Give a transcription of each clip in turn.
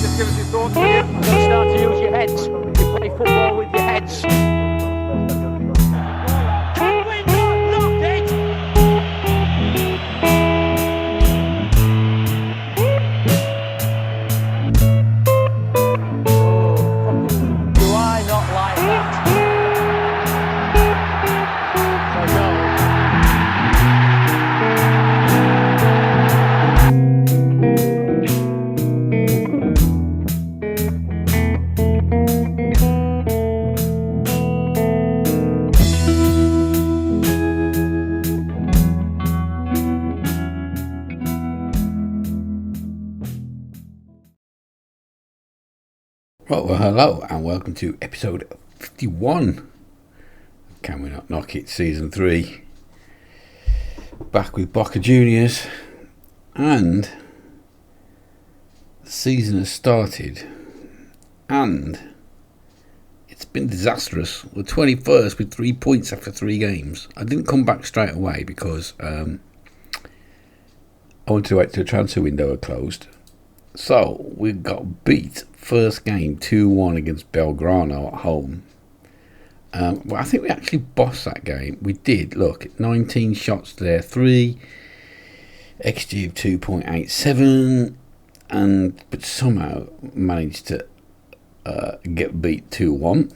Just give us your thoughts. You've got to start to use your heads. You play football with your heads. Can we not knock it? Do I not like that? Right, well, hello and welcome to episode 51. Can we not knock it? Season 3. Back with Boca Juniors, and the season has started, and it's been disastrous. We're 21st with 3 points after 3 games. I didn't come back straight away because I wanted to wait till the transfer window had closed. So we got beat first game 2-1 against Belgrano at home. Well, I think we actually bossed that game. We did. Look, 19 shots to their 3, XG of 2.87, but somehow managed to get beat 2-1.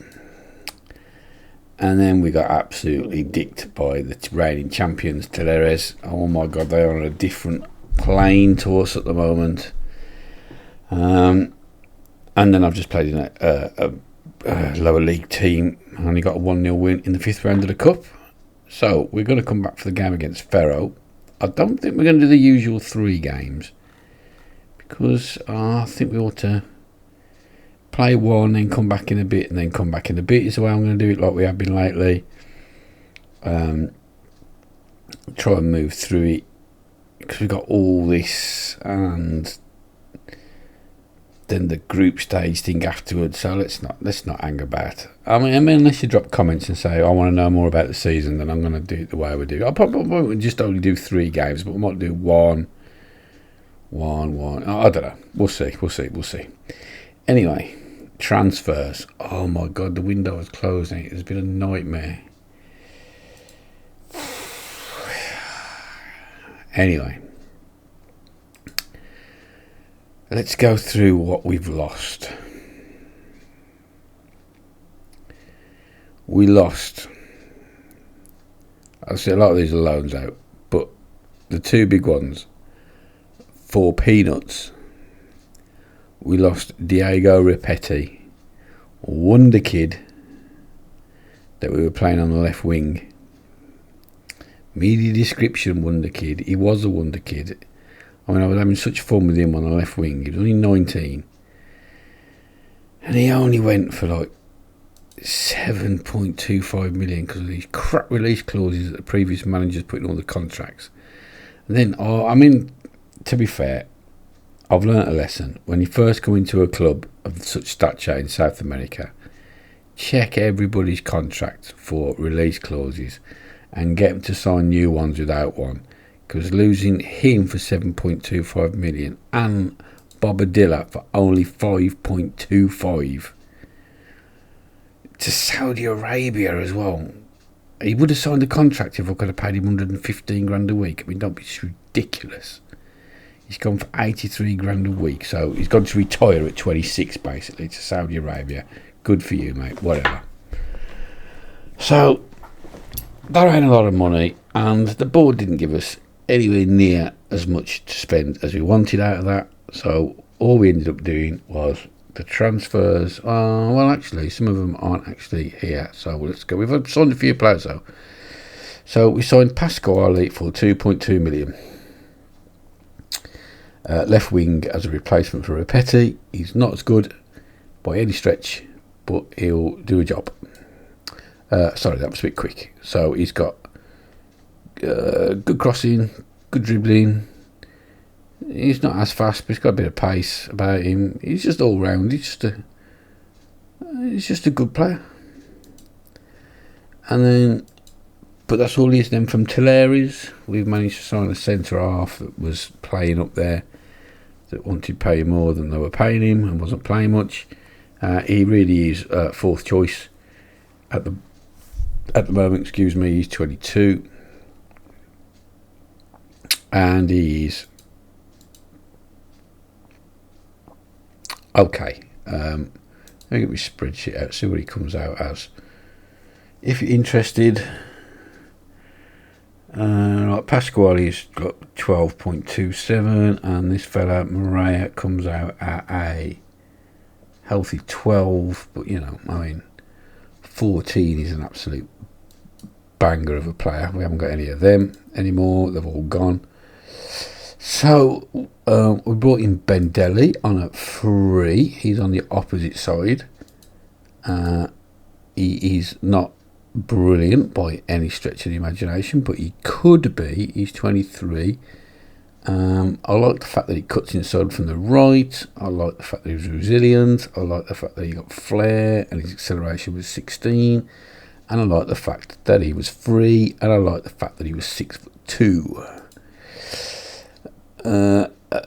And then we got absolutely dicked by the reigning champions, Talleres. Oh my God, they are on a different plane to us at the moment. And then I've just played in a lower league team and only got a 1-0 win in the 5th round of the Cup. So we're going to come back for the game against Ferro. I don't think we're going to do the usual 3 games because I think we ought to play one, then come back in a bit, and then come back in a bit is the way I'm going to do it, like we have been lately. Try and move through it because we've got all this and then the group stage thing afterwards, so let's not hang about. I mean, unless you drop comments and say I want to know more about the season, then I'm going to do it the way I would do. I probably won't just only do 3 games, but we might do one. I don't know. We'll see. Anyway, transfers. Oh my God, the window is closing. It's been a nightmare. Anyway. Let's go through what we've lost. We lost. I see a lot of these are loans out, but the 2 big ones, for peanuts, we lost Diego Repetti, wonder kid that we were playing on the left wing. Media description, wonder kid. He was a wonder kid. I mean, I was having such fun with him on the left wing. He was only 19. And he only went for like 7.25 million because of these crap release clauses that the previous managers put in all the contracts. And then, I mean, to be fair, I've learnt a lesson. When you first come into a club of such stature in South America, check everybody's contract for release clauses and get them to sign new ones without one. Because losing him for 7.25 million and Bobadilla for only 5.25 to Saudi Arabia as well. He would have signed a contract if I could have paid him 115 grand a week. I mean, don't be ridiculous. He's gone for 83 grand a week, so he's gone to retire at 26 basically to Saudi Arabia. Good for you, mate. Whatever. So that ain't a lot of money, and the board didn't give us anywhere near as much to spend as we wanted out of that. So all we ended up doing was the transfers. Well, actually, some of them aren't actually here. So let's go. We've signed a few players though. So we signed Pasquale for 2.2 million. Left wing as a replacement for Repetti. He's not as good by any stretch, but he'll do a job. Sorry, that was a bit quick. So he's got good crossing, good dribbling. He's not as fast, but he's got a bit of pace about him. He's just all round. He's just a good player. And then, but that's all he is. Then from Talleres, we've managed to sign a centre half that was playing up there. that wanted to pay more than they were paying him and wasn't playing much. He really is fourth choice at the moment. Excuse me, he's 22, and he's okay. Let me get my spreadsheet out, see what he comes out as. If you're interested, like Pasquale's got 12.27, and this fella Maria comes out at a healthy 12. But 14 is an absolute banger of a player. We haven't got any of them anymore, they've all gone. So we brought in Bendelli on a free. He's on the opposite side. He is not brilliant by any stretch of the imagination, but he could be. He's 23. I like the fact that he cuts inside from the right. I like the fact that he's resilient. I like the fact that he got flair and his acceleration was 16. And I like the fact that he was free. And I like the fact that he was 6'2".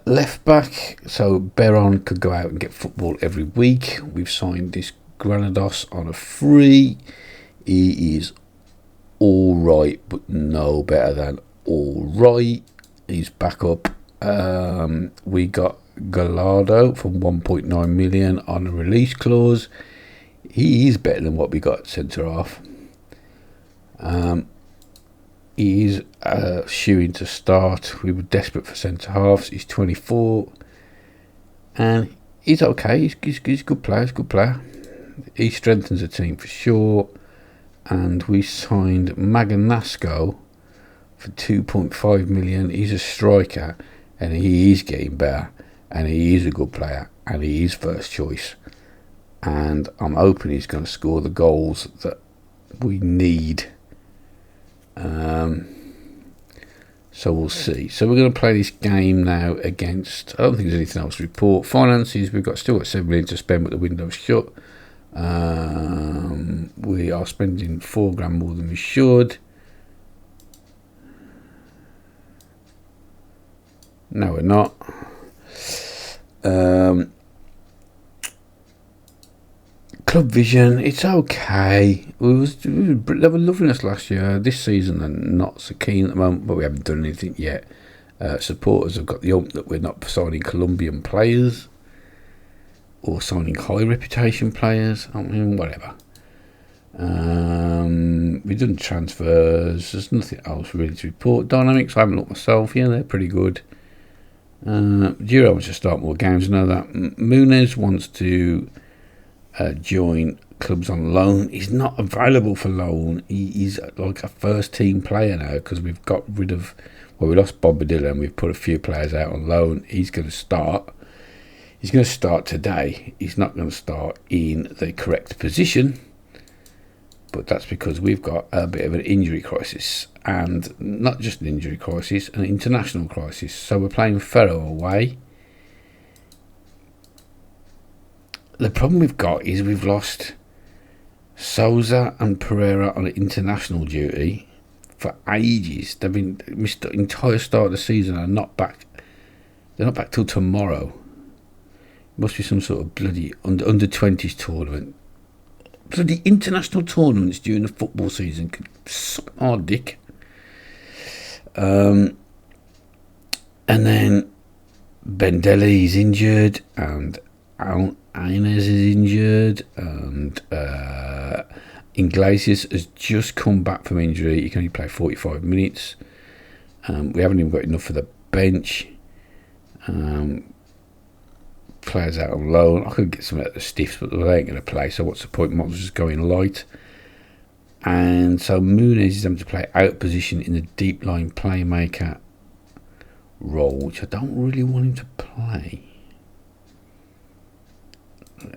Left back, so Beron could go out and get football every week. We've signed this Granados on a free. He is all right, but no better than all right. He's back up. We got Gallardo for 1.9 million on a release clause. He is better than what we got centre half. He's shooing to start. We were desperate for centre halves. He's 24, and he's okay. He's a good player. He's a good player. He strengthens the team for sure. And we signed Maganasco for 2.5 million. He's a striker, and he is getting better, and he is a good player, and he is first choice. And I'm hoping he's going to score the goals that we need. So we'll see. So we're going to play this game now against, I don't think there's anything else to report. Finances, we've still got 7 million to spend, but the window's shut. We are spending £4 more than we should. No, we're not. Club Vision, it's okay. They were loving us last year. This season they're not so keen at the moment, but we haven't done anything yet. Supporters have got the hope that we're not signing Colombian players or signing high reputation players. I mean, whatever. We've done transfers. There's nothing else really to report. Dynamics, I haven't looked myself. Yeah, they're pretty good. Giro wants to start more games. I know that. Muniz wants to join clubs on loan. He's not available for loan. He's like a first team player now because we've got rid of, we lost Bombadilla and we've put a few players out on loan. He's going to start. He's going to start today. He's not going to start in the correct position, but that's because we've got a bit of an injury crisis, and not just an injury crisis, an international crisis. So we're playing Ferro away. The problem we've got is we've lost Souza and Pereira on international duty for ages. They've been missed the entire start of the season and not back. They're not back till tomorrow. It must be some sort of bloody under 20s tournament. Bloody international tournaments during the football season could suck our dick. And then Bendelli's injured, and Inez is injured, and Iglesias has just come back from injury. He can only play 45 minutes. We haven't even got enough for the bench. Players out on loan. I could get some at the stiffs, but they ain't going to play, so what's the point? Might as well just go in light. And so Muniz is having to play out position in the deep line playmaker role, which I don't really want him to play.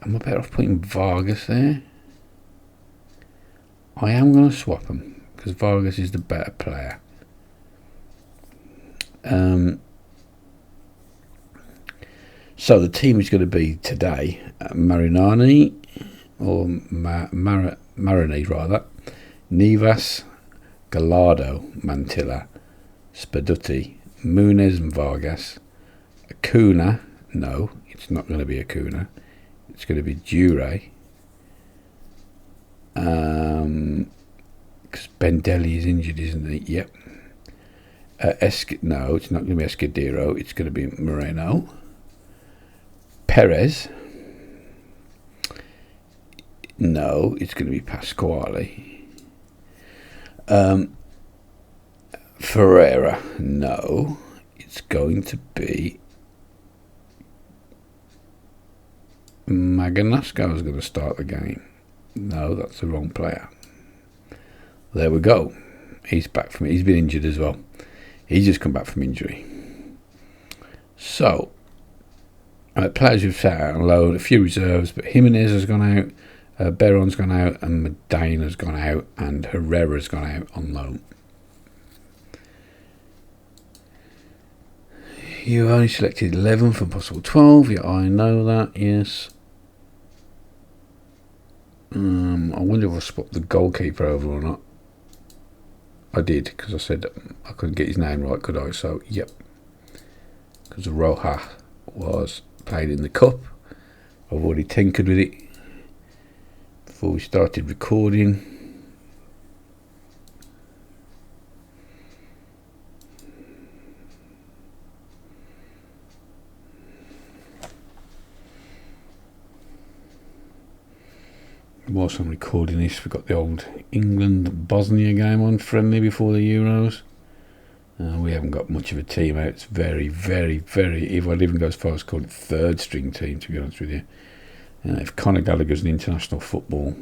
Am I better off putting Vargas there? I am going to swap him because Vargas is the better player. So the team is going to be today Marinani, or Marini rather, Nivas, Gallardo, Mantilla, Spadutti, Muniz and Vargas, Acuna, No, it's not going to be Acuna. It's going to be Dure. Because Bendelli is injured, isn't he? Yep. No, it's not going to be Escudero. It's going to be Moreno. Perez. No, it's going to be Pasquale. Ferreira. No, it's going to be Maganasco is going to start the game. No, that's the wrong player. There we go. He's back from it. He's been injured as well. He's just come back from injury. So, players who've sat out on loan, a few reserves, but Jimenez has gone out, Beron's gone out, and Medina's gone out, and Herrera's gone out on loan. You only selected 11 from possible 12. Yeah, I know that, yes. I wonder if I swapped the goalkeeper over or not. I did, because I said I couldn't get his name right, could I? So, yep. Because Roja was played in the cup. I've already tinkered with it before we started recording. Whilst I'm recording this, we've got the old England-Bosnia game on, friendly before the Euros. We haven't got much of a team out. It's very, very, very, if I'd even go as far as call it third string team, to be honest with you. If Conor Gallagher's an international footballer,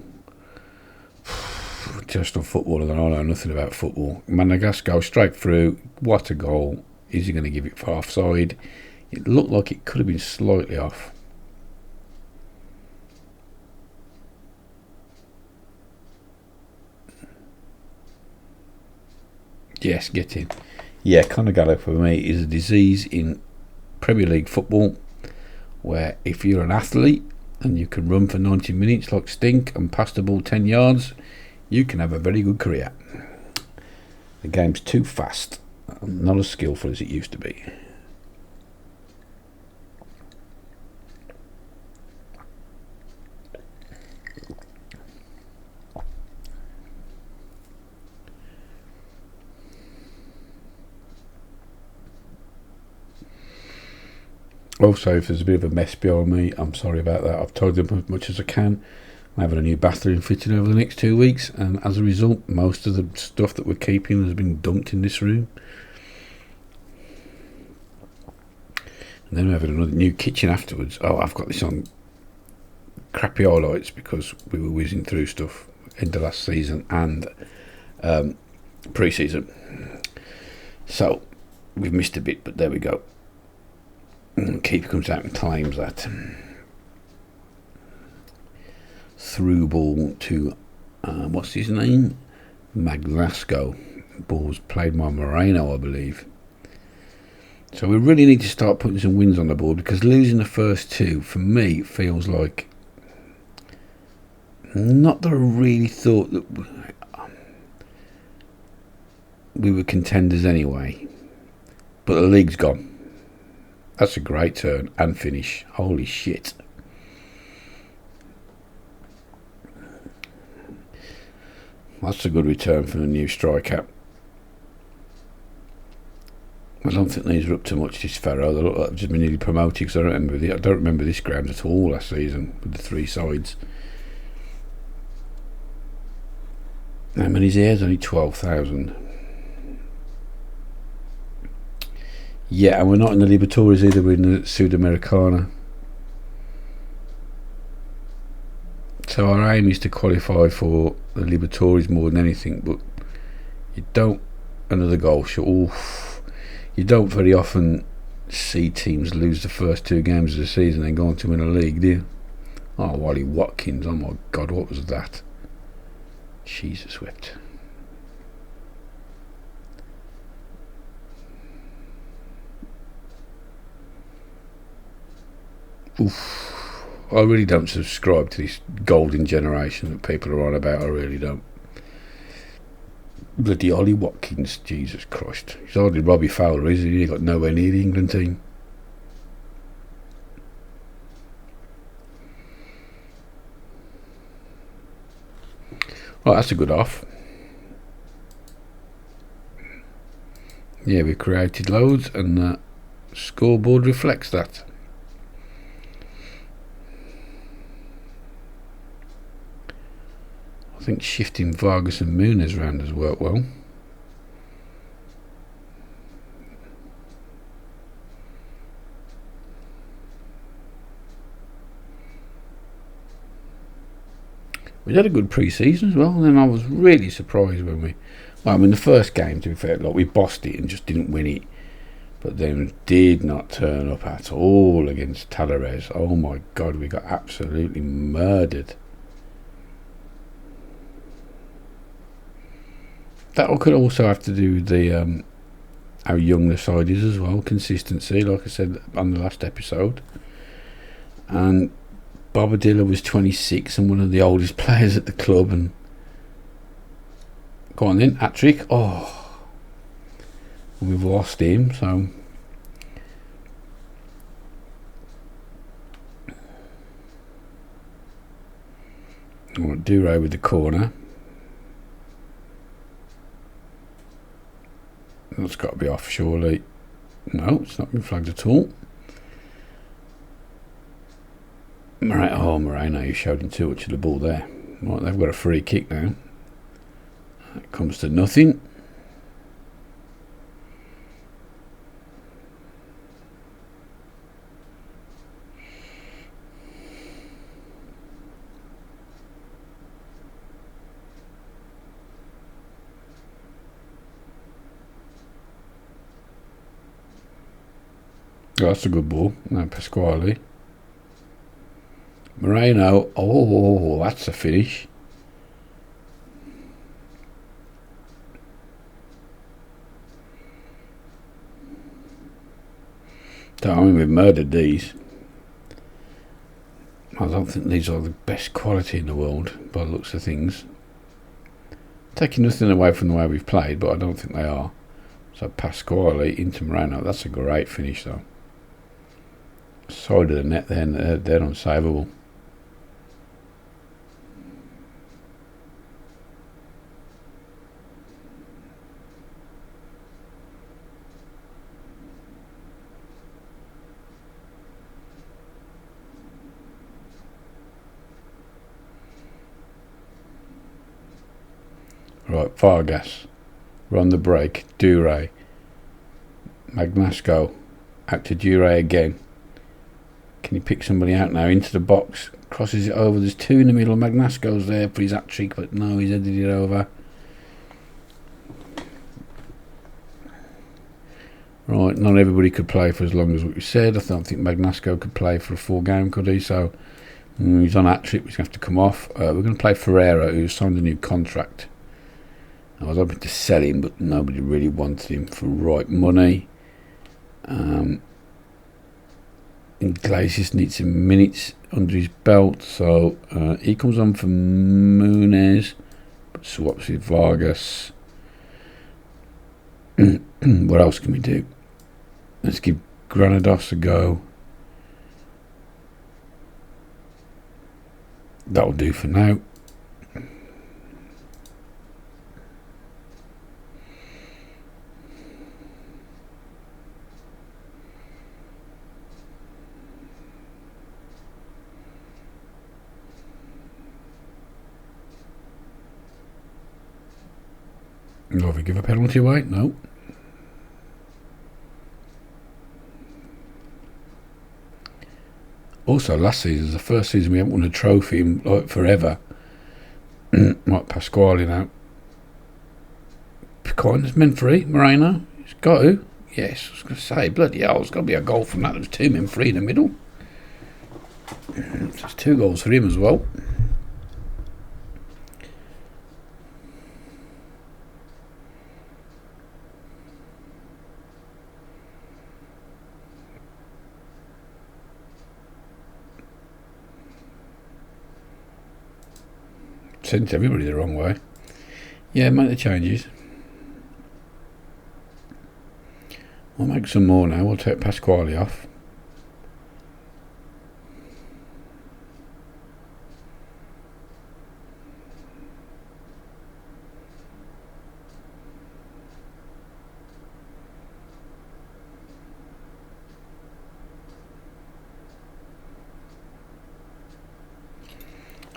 then I know nothing about football. Madagascar goes straight through. What a goal. Is he going to give it for offside? It looked like it could have been slightly off. Yes, get in. Yeah, Conor Gallagher for me is a disease in Premier League football where if you're an athlete and you can run for 90 minutes like Stink and pass the ball 10 yards, you can have a very good career. The game's too fast, not as skillful as it used to be. Also, if there's a bit of a mess behind me, I'm sorry about that. I've told them as much as I can. I'm having a new bathroom fitted over the next 2 weeks, and as a result, most of the stuff that we're keeping has been dumped in this room. And then we're having another new kitchen afterwards. Oh, I've got this on crappy highlights because we were whizzing through stuff end of last season and pre-season. So, we've missed a bit, but there we go. Keeper comes out and claims that. Through ball to, what's his name? Maglasco. Ball's played by Moreno, I believe. So we really need to start putting some wins on the board because losing the first two, for me, feels like... Not that I really thought that we were contenders anyway. But the league's gone. That's a great turn and finish. Holy shit. That's a good return from a new striker. I don't think these are up to much this Ferro. They look like they've just been nearly promoted because I don't remember this ground at all last season with the three sides. How many's here? There's only 12,000. Yeah, and we're not in the Libertadores either, we're in the Sudamericana. So our aim is to qualify for the Libertadores more than anything, but you don't, another goal shot, oof, you don't very often see teams lose the first two games of the season and go on to win a league, do you? Oh, Wally Watkins, oh my God, what was that? Jesus wept. Oof. I really don't subscribe to this golden generation that people are on about. I really don't. Bloody Ollie Watkins, Jesus Christ. He's hardly Robbie Fowler, is he? He got nowhere near the England team. Right, that's a good off. Yeah, we created loads and the scoreboard reflects that. I think shifting Vargas and Muniz around has worked well. We had a good pre-season as well, and then I was really surprised when the first game, to be fair, like we bossed it and just didn't win it, but then did not turn up at all against Talares. Oh my God, we got absolutely murdered. That could also have to do with the how young the side is as well, consistency, like I said on the last episode. And Bobadilla was 26 and one of the oldest players at the club, and go on then, hat-trick. Oh, and we've lost him, so Duro with the corner. That's got to be off, surely. No, it's not been flagged at all. Moreno, you showed him too much of the ball there. Right, they've got a free kick now. It comes to nothing. Oh, that's a good ball. Now Pasquale. Moreno. Oh, that's a finish. I mean, we've murdered these. I don't think these are the best quality in the world by the looks of things. Taking nothing away from the way we've played, but I don't think they are. So Pasquale into Moreno. That's a great finish though. Side of the net there, they're unsavable. Right, Vargas. We're on the break. Dure. Magnasco. Out to Dure again. Can he pick somebody out now into the box? Crosses it over. There's two in the middle. Magnasco's there for his hat-trick, but no, he's headed it over. Right, not everybody could play for as long as what we said. I don't think Magnasco could play for a full game, could he? So he's on hat-trick. He's going to have to come off. We're going to play Ferreira, who's signed a new contract. I was hoping to sell him, but nobody really wanted him for right money. Iglesias needs some minutes under his belt, so he comes on for Muniz, but swaps with Vargas. What else can we do? Let's give Granados a go. That'll do for now. No, if we give a penalty away, no. Also, last season, the first season we haven't won a trophy in like forever. Right, Pasquale now. Coin's men free. Moreno, he's got to. Yes, I was going to say, bloody hell, there's got to be a goal from that. There's two men free in the middle. There's 2 goals for him as well. Sent everybody the wrong way. Yeah, make the changes. We'll make some more now. We'll take Pasquale off.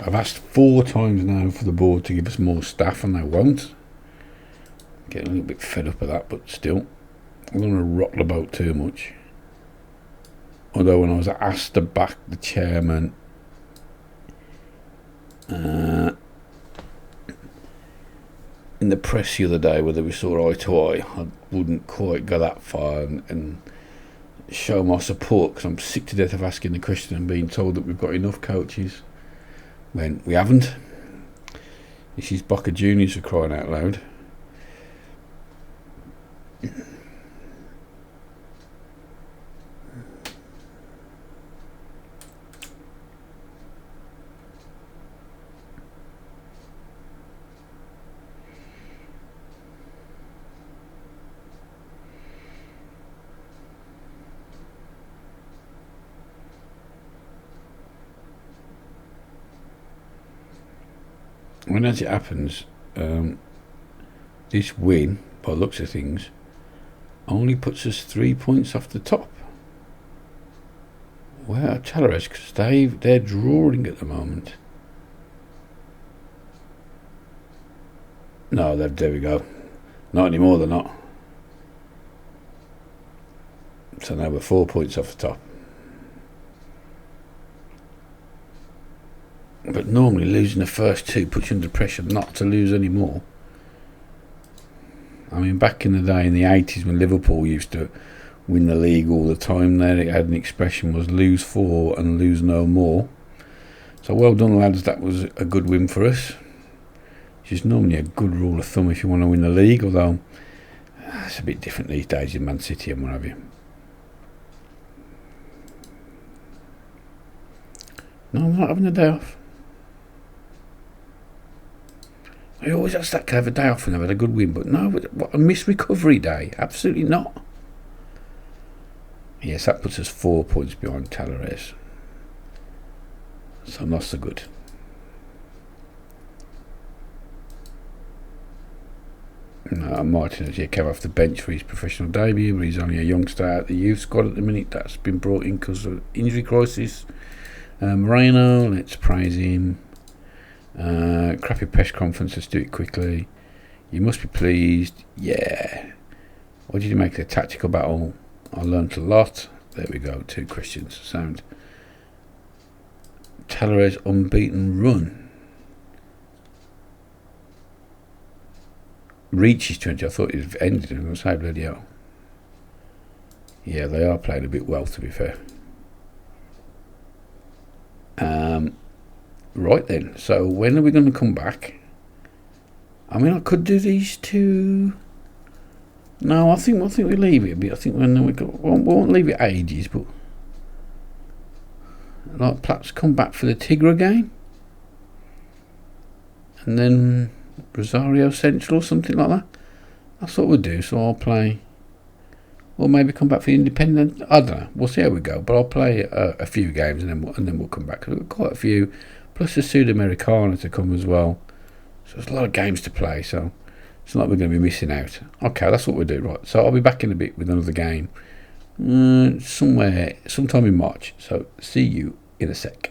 I've asked 4 times now for the board to give us more staff and they won't. Getting a little bit fed up of that, but still, I don't want to rock the boat too much. Although when I was asked to back the chairman in the press the other day whether we saw eye to eye, I wouldn't quite go that far and show my support, because I'm sick to death of asking the question and being told that we've got enough coaches when we haven't. This is Boca Juniors for crying out loud. When as it happens, this win, by the looks of things, only puts us 3 points off the top. Well, Talares, because they're drawing at the moment. No, there we go. Not anymore, they're not. So now we're 4 points off the top. But normally losing the first 2 puts you under pressure not to lose any more. I mean, back in the day in the 80s when Liverpool used to win the league all the time, there it had an expression was lose 4 and lose no more. So well done, lads, that was a good win for us. Which is normally a good rule of thumb if you want to win the league, although it's a bit different these days in Man City and what have you. No, I'm not having a day off. I always ask that, can I have a day off when I've had a good win? But no, what a missed recovery day. Absolutely not. Yes, that puts us 4 points behind Talares. So not so good. No, Martinez, came off the bench for his professional debut, but he's only a youngster at the youth squad at the minute. That's been brought in because of injury crisis. Moreno, let's praise him. Crappy press conference, let's do it quickly. You must be pleased. Yeah. What did you make of the tactical battle? I learnt a lot. There we go, 2 questions. Sound. Talares unbeaten run. Reaches 20. I thought it ended. I'm going to say bloody hell. Yeah, they are playing a bit well, to be fair. Right then, so when are we going to come back? I mean, I could do these 2. No, I think we leave it a bit. I think we won't leave it ages, but like perhaps come back for the Tigra game, and then Rosario Central or something like that. That's what we'll do. So I'll play, or maybe come back for the Independent. I don't know. We'll see how we go. But I'll play a few games and then we'll come back. We've got quite a few. Plus the Sudamericana to come as well. So there's a lot of games to play, so it's not like we're going to be missing out. Okay, that's what we'll do, right. So I'll be back in a bit with another game. Sometime in March. So see you in a sec.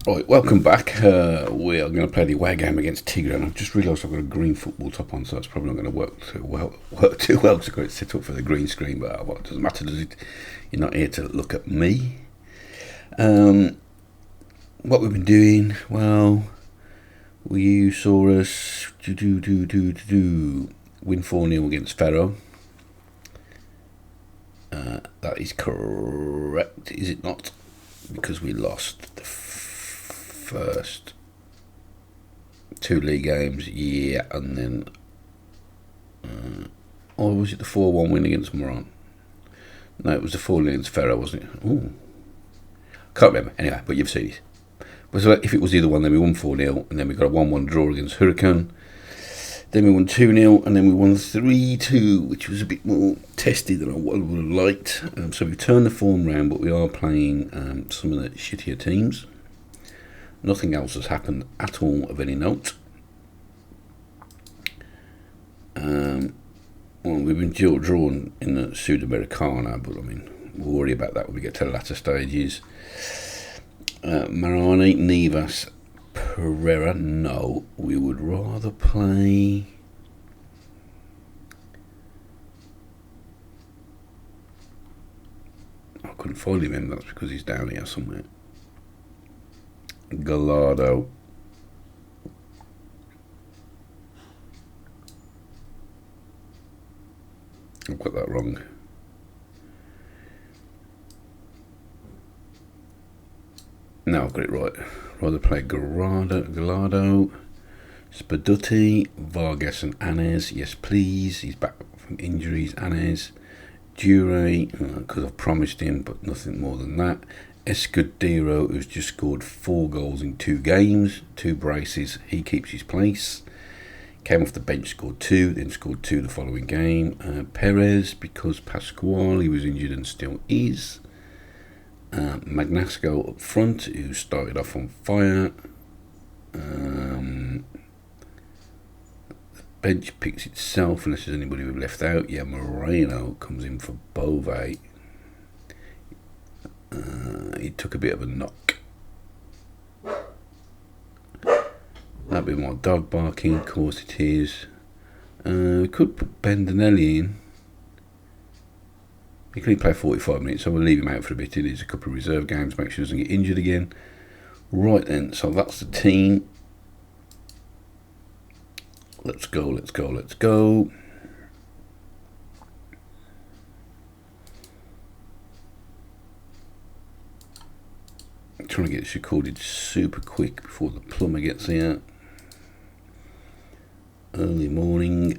Right, welcome back. We are going to play the away game against Tigre, and I've just realised I've got a green football top on, so that's probably not going to work too well because I've got it set up for the green screen, but it doesn't matter, does it? You're not here to look at me. What we've been doing, well, you saw us win 4-0 against Ferro. That is correct, is it not? Because we lost the first 2 league games, yeah, and then or was it the 4-1 win against Moran? No, it was the 4-0 against Ferro, wasn't it? Ooh, can't remember. Anyway, but you've seen it. But so if it was either one, then we won 4-0, and then we got a 1-1 draw against Hurricane. Then we won 2-0, and then we won 3-2, which was a bit more testy than I would have liked. So we've turned the form round, but we are playing some of the shittier teams. Nothing else has happened at all of any note. Well, we've been drawn in the Sudamericana, but I mean, we'll worry about that when we get to the latter stages. Marani, Nivas, Pereira. No, we would rather play. I couldn't find him in. That's because he's down here somewhere. Gallardo. I've got that wrong. No, I've got it right. Rather play Gallardo, Spadutti, Vargas and Anez. Yes, please. He's back from injuries. Anez. Dure, because I've promised him, but nothing more than that. Escudero, who's just scored 4 goals in 2 games, 2 braces. He keeps his place. Came off the bench, scored 2, then scored 2 the following game. Perez, because Pasquale was injured and still is. Magnasco up front, who started off on fire. The bench picks itself, unless there's anybody we've left out. Yeah, Moreno comes in for Bove. He took a bit of a knock. That'd be my dog barking, of course it is. We could put Bendanelli in. He can only play 45 minutes, so we'll leave him out for a bit. He needs a couple of reserve games, make sure he doesn't get injured again. Right then, so that's the team. Let's go, let's go, let's go. I'm trying to get this recorded super quick before the plumber gets here. Early morning.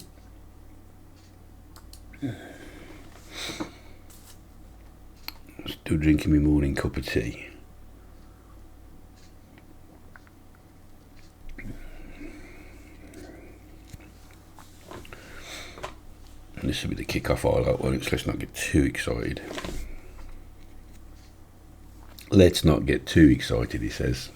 Still drinking my morning cup of tea. And this will be the kick-off highlight, won't it? So let's not get too excited. Let's not get too excited, he says.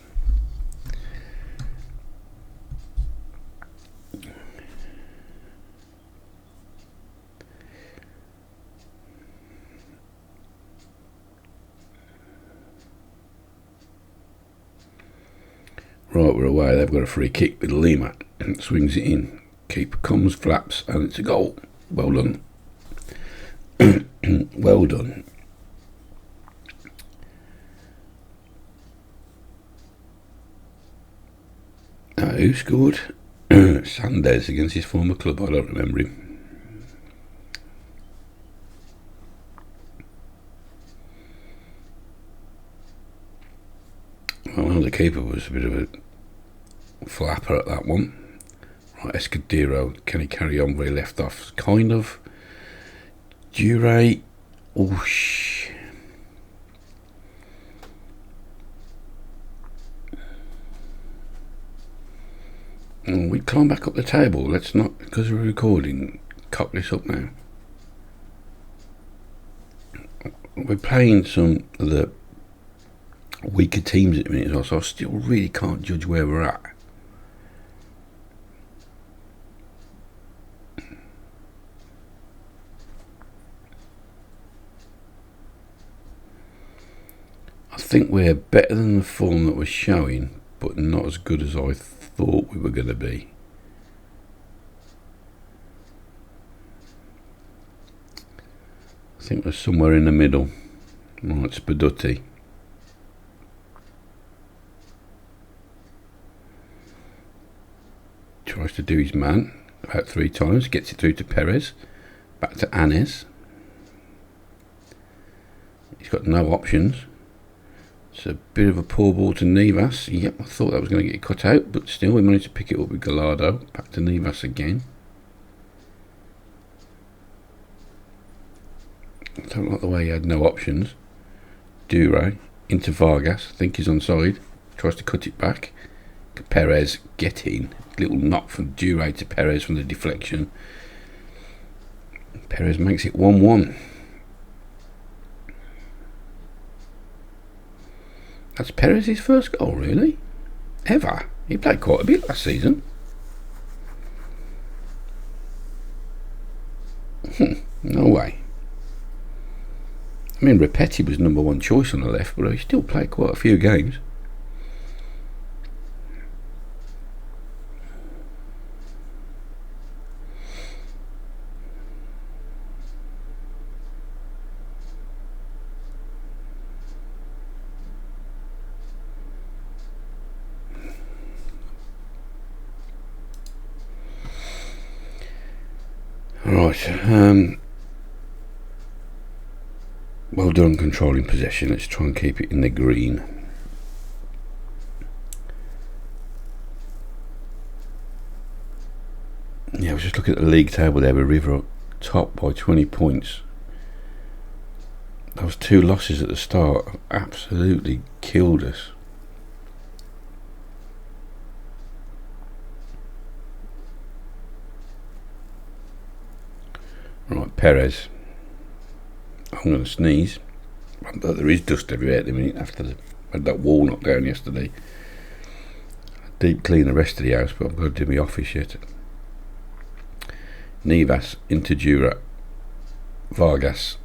Right, we're away. They've got a free kick with Lima. Swings it in. Keeper comes, flaps, and it's a goal. Well done. Well done. Who scored? Sanders against his former club. I don't remember him. Well, the keeper was a bit of a flapper at that one. Right, Escudero, can he carry on where he left off? Kind of. Dure. Oosh. We climb back up the table. Let's not, because we're recording, cock this up now. We're playing some of the weaker teams at the minute, so I still really can't judge where we're at. I think we're better than the form that we're showing, but not as good as I thought we were going to be. I think we're somewhere in the middle. Right, Spadutti. Tries to do his man about 3 times, gets it through to Perez, back to Anez. He's got no options. It's a bit of a poor ball to Nivas. Yep, I thought that was going to get cut out, but still we managed to pick it up with Gallardo. Back to Nivas again. I don't like the way he had no options. Dure into Vargas. I think he's onside. Tries to cut it back. Perez get in. Little knock from Dure to Perez from the deflection. Perez makes it 1-1. That's Perez's first goal, really? Ever? He played quite a bit last season. No way. I mean, Repetti was number 1 choice on the left, but he still played quite a few games. Right. Well done controlling possession. Let's try and keep it in the green. Yeah, I was just looking at the league table there with River top by 20 points. Those 2 losses at the start have absolutely killed us. Right, Perez. I'm going to sneeze. There is dust everywhere at the minute after I had that wall knocked down yesterday. I deep clean the rest of the house, but I've got to do my office yet. Nivas, Interdura, Vargas,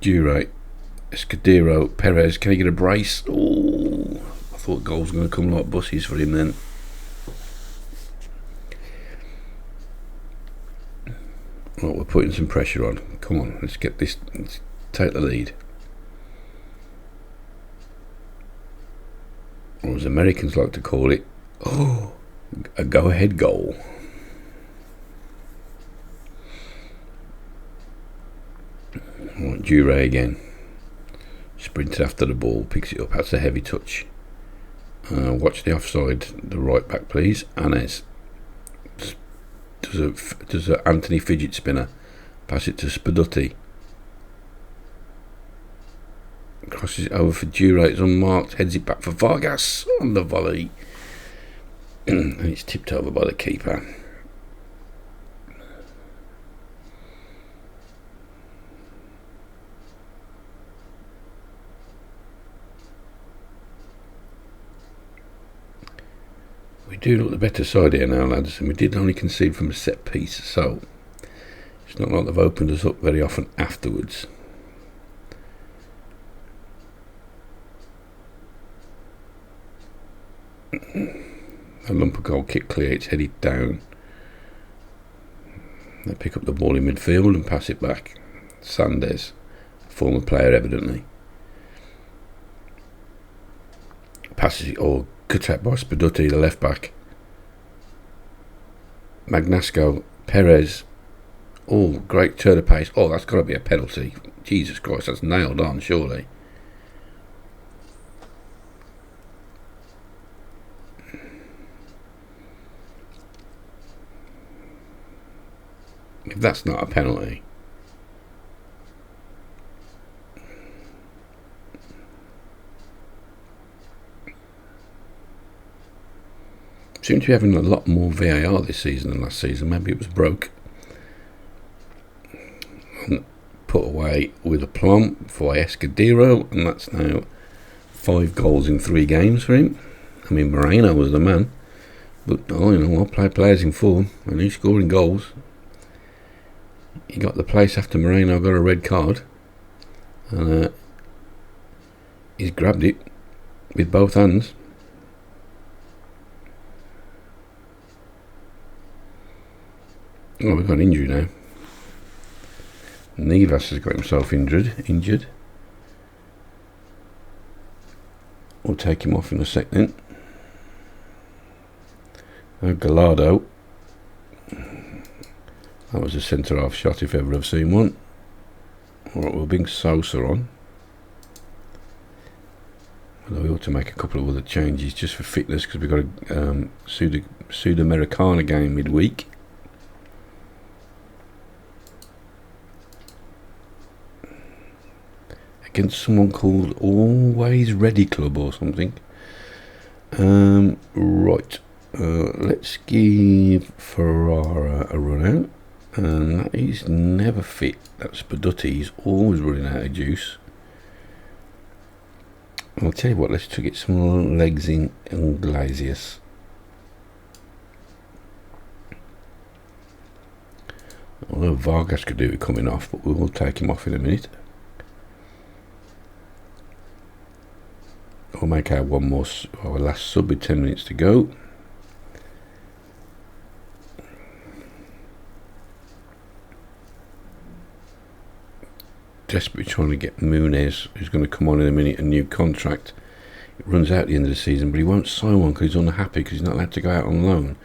Dure, Escudero, Perez. Can he get a brace? Oh, I thought goals were going to come like buses for him then. Right, we're putting some pressure on. Come on, let's get this. Let's take the lead. Or as Americans like to call it, a go-ahead goal. Right, Dure again. Sprinted after the ball, picks it up. That's a heavy touch. Watch the offside. The right back, please. Anes does a Anthony fidget spinner. Pass it to Spadutti. Crosses it over for Dure. It's unmarked. Heads it back for Vargas on the volley. And it's tipped over by the keeper. We do look the better side here now, lads, and we did only concede from a set piece, so it's not like they've opened us up very often afterwards. A lump of goal kick clear, it's headed down. They pick up the ball in midfield and pass it back. Sanders, a former player evidently. Passes it, cut out by Spadutti, the left back. Magnasco, Perez. Great turn of pace. That's got to be a penalty. Jesus Christ, that's nailed on, surely. If that's not a penalty. Seem to be having a lot more VAR this season than last season. Maybe it was broke. And put away with a plum for Escudero, and that's now 5 goals in 3 games for him. I mean, Moreno was the man, but I'll play players in form, and he's scoring goals. He got the place after Moreno got a red card, and he's grabbed it with both hands. We've got an injury now. Nivas has got himself injured. We'll take him off in a sec then. Gallardo. That was a centre-half shot if ever I've seen one. Alright, we'll bring Sosa on. Although we ought to make a couple of other changes just for fitness, because we've got a Sudamericana game midweek. Against someone called Always Ready Club or something. Right. Let's give Ferrara a run out. And he's never fit. That's Spadutti. He's always running out of juice. I'll tell you what, let's get some legs in Iglesias. Although Vargas could do it coming off, but we will take him off in a minute. We'll make our our last sub with 10 minutes to go. Desperately trying to get Muniz, who's going to come on in a minute, a new contract. It runs out at the end of the season, but he won't sign one because he's unhappy because he's not allowed to go out on loan.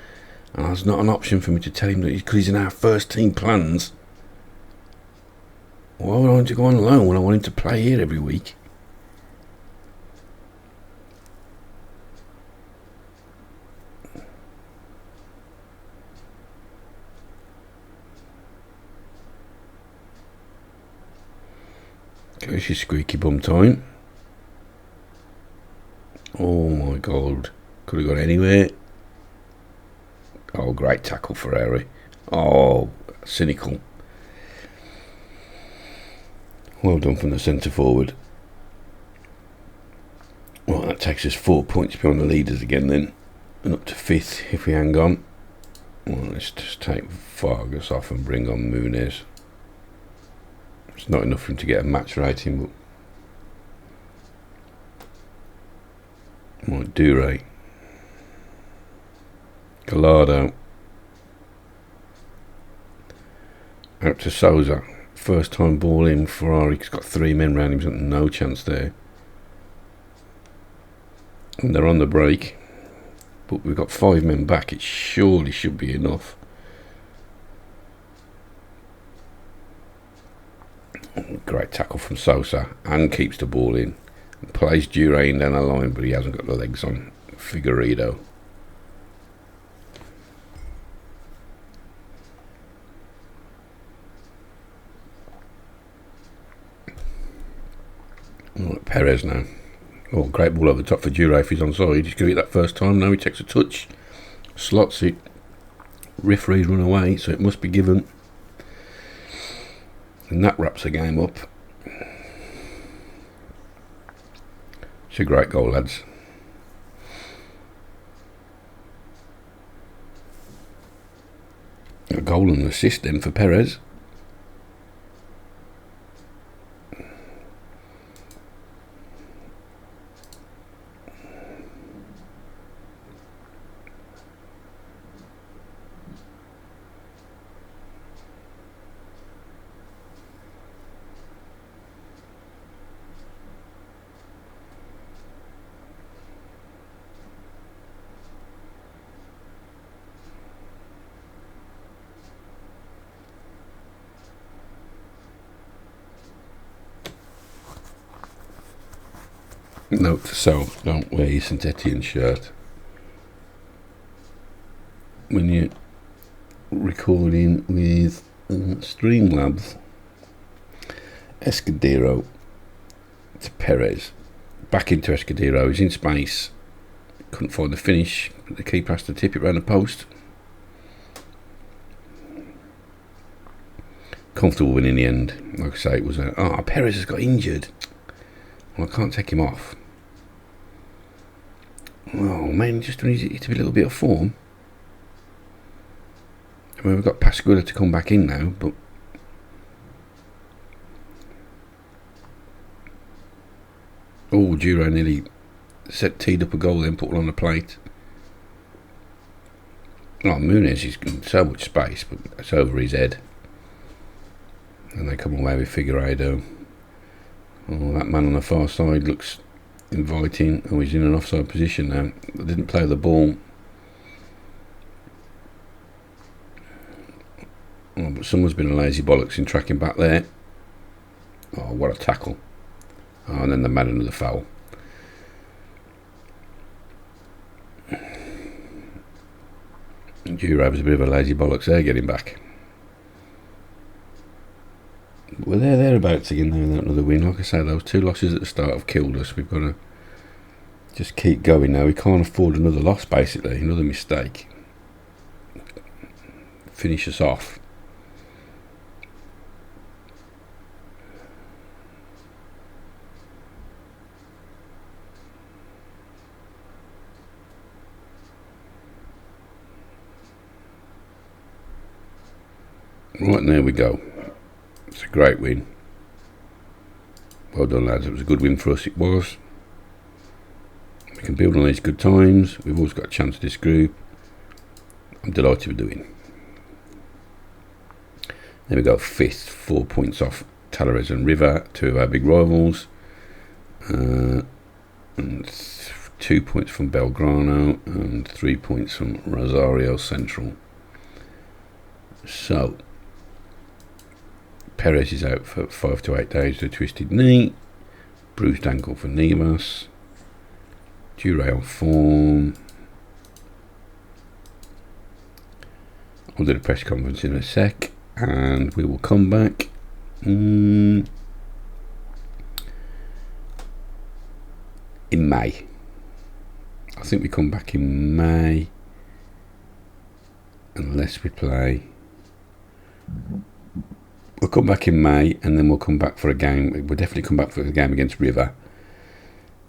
And that's not an option for me to tell him that because he's in our first team plans. Why would I want to go on loan when I want him to play here every week? This is squeaky bum time. Oh my god. Could have got anywhere. Oh, great tackle for Harry. Oh, cynical. Well done from the centre forward. Well, that takes us 4 points behind the leaders again then. And up to 5th if we hang on. Well, let's just take Vargas off and bring on Muniz. It's not enough for him to get a match rating, but Dure, Gallardo, out to Souza. First time ball in. Ferrari's got 3 men round him. He's got no chance there. And they're on the break, but we've got 5 men back. It surely should be enough. Great tackle from Sosa, and keeps the ball in. Plays Durain down the line, but he hasn't got the legs on Figueiredo. Right, Perez now. Oh, great ball over the top for Dure if he's onside. He's going to get that first time. Now he takes a touch, slots it. Referee's run away, so it must be given. And that wraps the game up. It's a great goal, lads. A goal and an assist then for Perez. Note to self, don't wear your Saint-Étienne shirt when you're recording with Streamlabs. Escudero to Perez. Back into Escudero. He's in space. Couldn't find the finish. The keeper has to tip it round the post. Comfortable win in the end. Like I say, it was Perez has got injured. Well, I can't take him off. Oh man, just needs it to be a little bit of form. I mean, we've got Pasquilla to come back in now, but Duro nearly teed up a goal, then put one on the plate. Muniz is in so much space, but it's over his head. And they come away with Figueiredo. That man on the far side looks inviting. He's in an offside position now. They didn't play the ball. But someone's been a lazy bollocks in tracking back there. What a tackle. And then the man under the foul. Duro was a bit of a lazy bollocks there getting back. We're thereabouts again now without another win. Like I say, those 2 losses at the start have killed us. We've got to just keep going now. We can't afford another loss, basically. Another mistake. Finish us off. Right, and there we go. It's a great win. Well done, lads. It was a good win for us. It was. We can build on these good times. We've always got a chance of this group. I'm delighted with the win. There we go. 5th, 4 points off Talares and River, 2 of our big rivals. And 2 points from Belgrano and 3 points from Rosario Central. So Perez is out for 5 to 8 days with a twisted knee. Bruised ankle for Nivas. Dure on form. I'll do the press conference in a sec, and we will come back in May. I think we come back in May, unless we play. We'll come back in May, and then we'll come back for a game. We'll definitely come back for the game against River,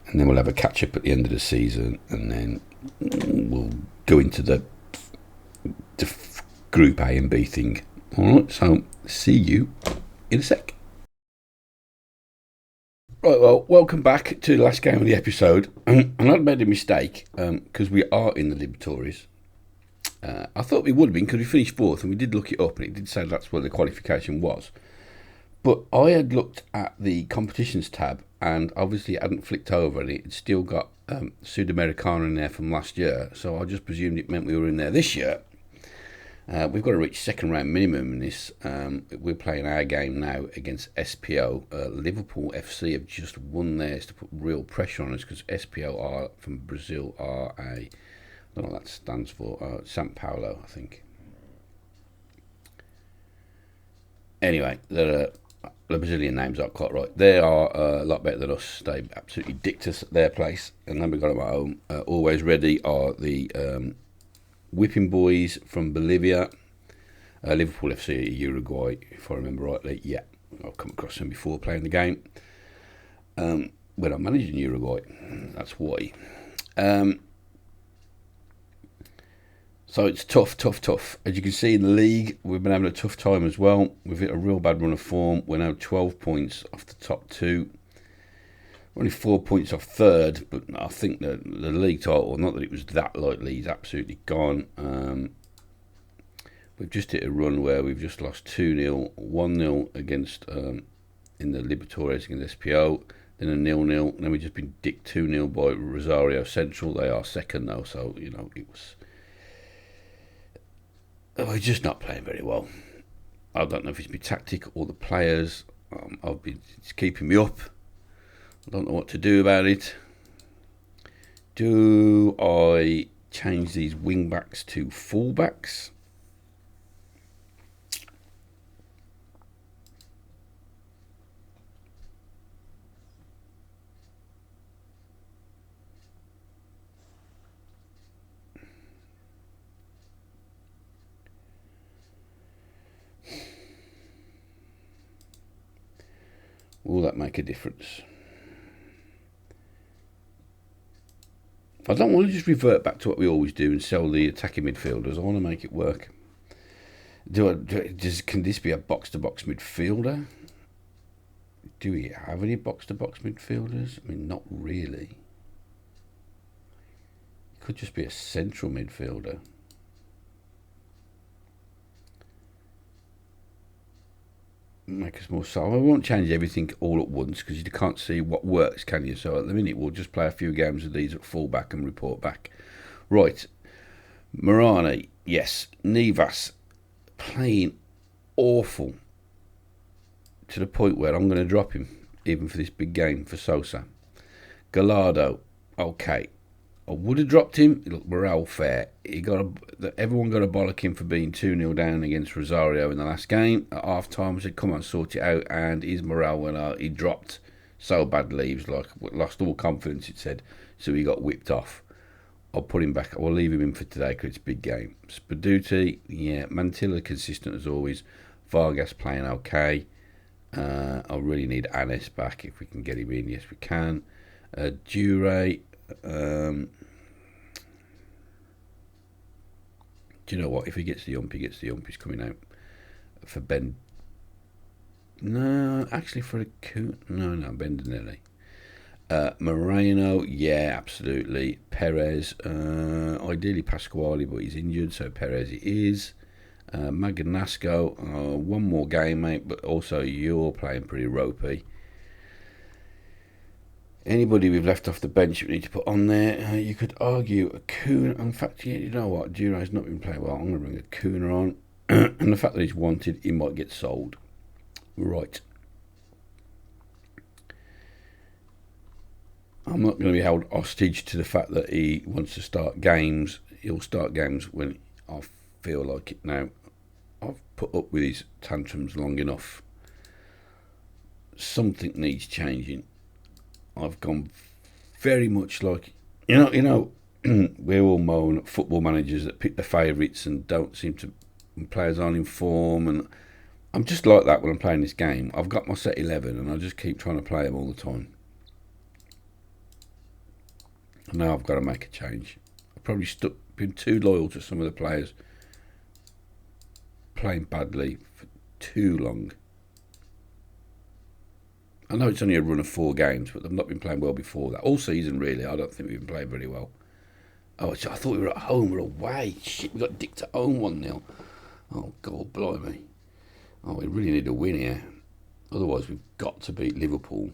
and then we'll have a catch up at the end of the season, and then we'll go into the Group A and B thing. Alright, so see you in a sec. Right, well, welcome back to the last game of the episode. And I'd made a mistake because we are in the Libertadores. I thought we would have been because we finished fourth, and we did look it up, and it did say that's where the qualification was. But I had looked at the competitions tab, and obviously it hadn't flicked over, and it had still got Sudamericana in there from last year, so I just presumed it meant we were in there this year. We've got to reach second round minimum in this. We're playing our game now against SPO. Liverpool FC have just won theirs to put real pressure on us, because SPO are from Brazil are I don't know what that stands for. Sao Paulo, I think. Anyway, the Brazilian names aren't quite right. They are a lot better than us. They absolutely dicked us at their place, and then we got them at home. Always ready are the Whipping Boys from Bolivia. Liverpool FC Uruguay, if I remember rightly. Yeah, I've come across them before playing the game. When I'm managing Uruguay, that's why. So it's tough. As you can see in the league, we've been having a tough time as well. We've hit a real bad run of form. We're now 12 points off the top two. We're only 4 points off third, but I think the league title, not that it was that likely, is absolutely gone. We've just hit a run where we've just lost 2-0, 1-0 against in the Libertadores against SPO, then a 0-0, and then we've just been dicked 2-0 by Rosario Central. They are second though, so you know it was. We're just not playing very well. I don't know if it's my tactic or the players. It's keeping me up. I don't know what to do about it. Do I change these wing backs to full backs? Will that make a difference? I don't want to just revert back to what we always do and sell the attacking midfielders. I want to make it work. Can this be a box-to-box midfielder? Do we have any box-to-box midfielders? I mean, not really. It could just be a central midfielder. Make us more solid. I won't change everything all at once because you can't see what works, can you? So at the minute we'll just play a few games of these at full back and report back. Right, Marani, yes. Nivas playing awful to the point where I'm going to drop him even for this big game for Sosa. Gallardo, okay. I would have dropped him. Look, morale fair. Everyone got a bollock him for being 2-0 down against Rosario in the last game. At half time, I said, come on, sort it out. And his morale went out. He dropped so badly. He was like, lost all confidence, it said. So he got whipped off. I'll put him back. I'll leave him in for today because it's a big game. Spaduti, yeah. Mantilla consistent as always. Vargas playing okay. I really need Anes back if we can get him in. Yes, we can. Dure. Do you know what? If he gets the ump, he gets the ump. He's coming out for Ben. No, actually for a no, Bendanelli. Moreno, yeah, absolutely. Perez, ideally Pasquale, but he's injured, so Perez it is. Maganasco, one more game, mate, but also you're playing pretty ropey. Anybody we've left off the bench we need to put on there. You could argue a Kuna. In fact, yeah, you know what? Duro's not been playing well. I'm going to bring a Kuna on. And the fact that he's wanted, he might get sold. Right. I'm not going to be held hostage to the fact that he wants to start games. He'll start games when I feel like it now. I've put up with his tantrums long enough. Something needs changing. I've gone very much like, we all moan at football managers that pick their favourites and don't seem to, and players aren't in form, and I'm just like that when I'm playing this game. I've got my set 11 and I just keep trying to play them all the time. And now I've got to make a change. I've probably been too loyal to some of the players playing badly for too long. I know it's only a run of 4 games, but they've not been playing well before that. All season, really, I don't think we've been playing very well. Oh, I thought we were at home. We're away. Shit, we got dicked at home 1-0. Oh, God, blimey. Oh, we really need a win here. Otherwise, we've got to beat Liverpool.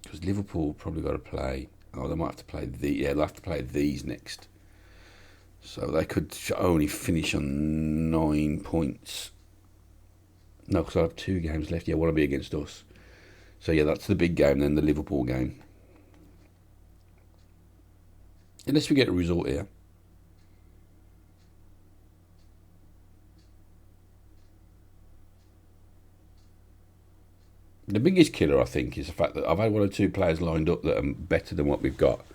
Because Liverpool probably got to play. Oh, they might have to play they'll have to play these next. So they could only finish on 9 points. No, because I have 2 games left. Yeah, one will be against us. So yeah, that's the big game then, the Liverpool game. Unless we get a result here. The biggest killer, I think, is the fact that I've had 1 or 2 players lined up that are better than what we've got.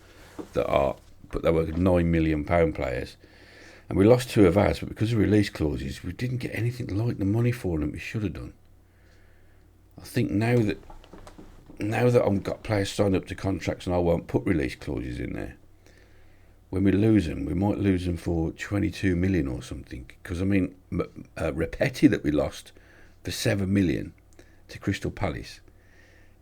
But they were £9 million players. And we lost 2 of ours, but because of release clauses, we didn't get anything like the money for them we should have done. I think now that I've got players signed up to contracts and I won't put release clauses in there, when we lose them, we might lose them for 22 million or something. Because, I mean, Repetti that we lost for 7 million to Crystal Palace,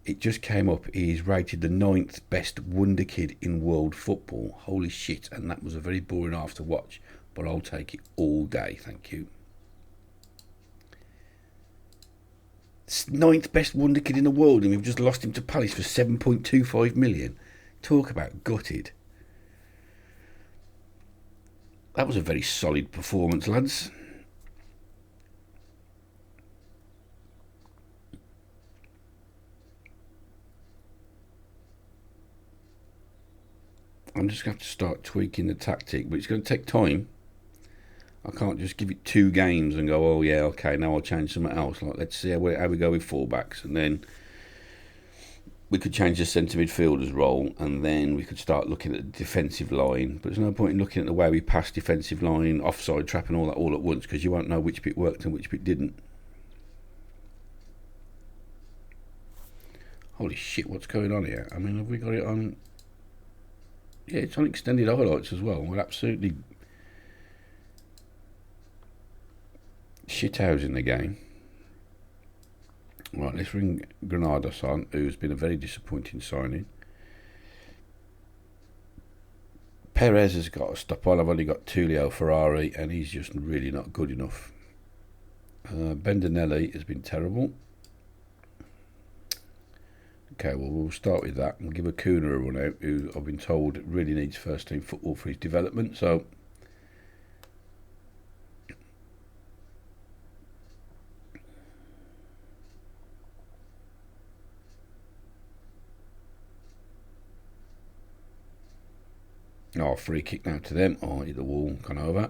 it just came up. He's rated the 9th best wonder kid in world football. Holy shit, and that was a very boring half to watch. But I'll take it all day, thank you. 9th best wonder kid in the world, and we've just lost him to Palace for 7.25 million. Talk about gutted. That was a very solid performance, lads. I'm just going to have to start tweaking the tactic, but it's going to take time. I can't just give it 2 games and go, oh yeah, okay, now I'll change something else. Like, let's see how we go with fullbacks, and then we could change the centre midfielder's role, and then we could start looking at the defensive line. But there's no point in looking at the way we pass defensive line, offside trap and all that all at once, because you won't know which bit worked and which bit didn't. Holy shit, what's going on here? I mean, have we got it on? Yeah, it's on extended highlights as well. We're absolutely shithousing the game. Right, let's bring Granados on, who's been a very disappointing signing. Perez has got to stop on. I've only got Tullio Ferrari, and he's just really not good enough. Bendanelli has been terrible. Okay, well, we'll start with that. We'll give a Kuna a run out, who I've been told really needs first team football for his development. So, oh, free kick now to them. Oh, hit the wall, gone over.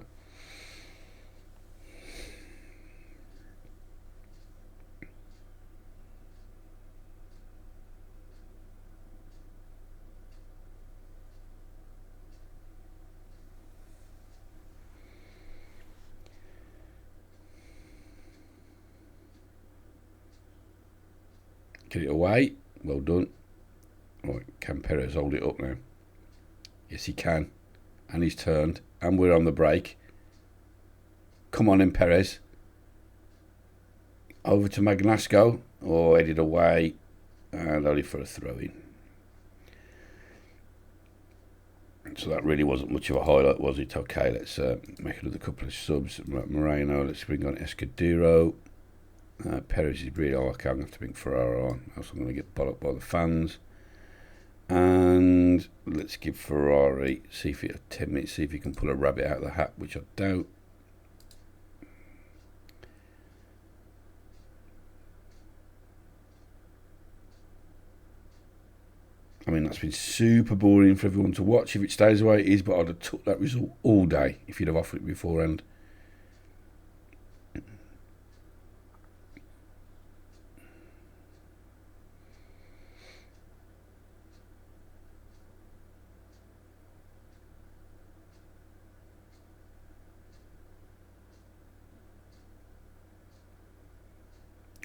Get it away. Well done. Right, can Perez hold it up now? Yes, he can. And he's turned. And we're on the break. Come on in, Perez. Over to Magnasco. Oh, headed away. And only for a throw-in. So that really wasn't much of a highlight, was it? Okay, let's make another couple of subs. Moreno, let's bring on Escudero. Perez is really okay. I'm going to have to bring Ferrari on, else I'm going to get bollocked by the fans. And let's give Ferrari, see if he had 10 minutes, see if he can pull a rabbit out of the hat, which I doubt. I mean, that's been super boring for everyone to watch if it stays the way it is, but I'd have took that result all day if you'd have offered it beforehand.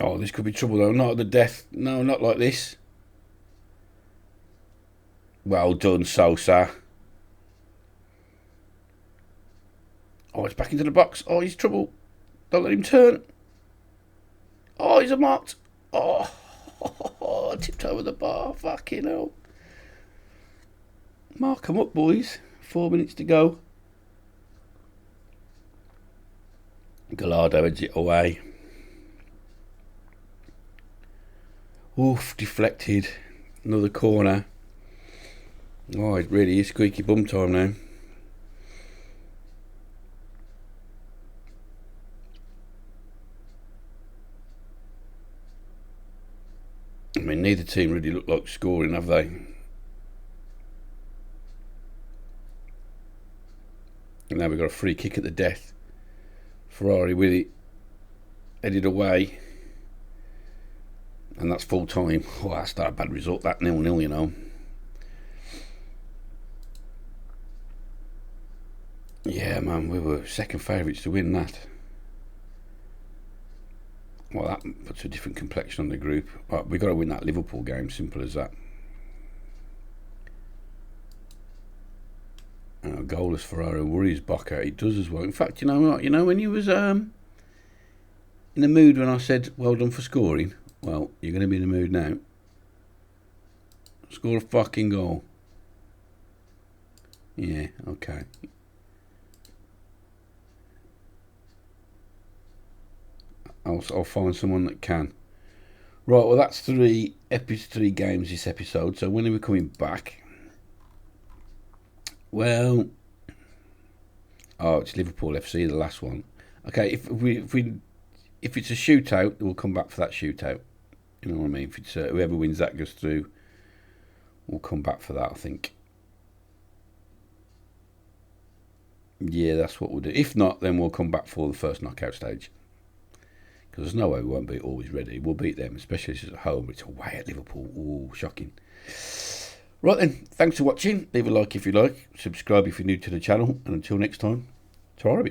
Oh, this could be trouble though. Not at the death. No, not like this. Well done, Sosa. Oh, it's back into the box. Oh, he's trouble. Don't let him turn. Oh, he's a marked. Oh, tipped over the bar. Fucking hell. Mark him up, boys. 4 minutes to go. Gallardo heads it away. Oof, deflected. Another corner. Oh, it really is squeaky bum time now. I mean, neither team really look like scoring, have they? And now we've got a free kick at the death. Ferrari with it. Headed away. And that's full time. Oh, that's not a bad result, that 0-0, you know. Yeah, man, we were second favourites to win that. Well, that puts a different complexion on the group. Right, we've got to win that Liverpool game, simple as that. Goalless Ferrari worries Boca. It does as well. In fact, you know what? You know when you was in the mood when I said, well done for scoring? Well, you're going to be in the mood now. Score a fucking goal. Yeah, okay. I'll find someone that can. Right, well that's three games this episode. So when are we coming back? Well, it's Liverpool FC, the last one. Okay, if it's a shootout, we'll come back for that shootout. You know what I mean? If it's whoever wins that goes through, we'll come back for that, I think. Yeah, that's what we'll do. If not, then we'll come back for the first knockout stage. Because there's no way we won't be always ready. We'll beat them, especially if it's at home. It's away at Liverpool. Ooh, shocking. Right then, thanks for watching. Leave a like if you like. Subscribe if you're new to the channel. And until next time, ta-ra.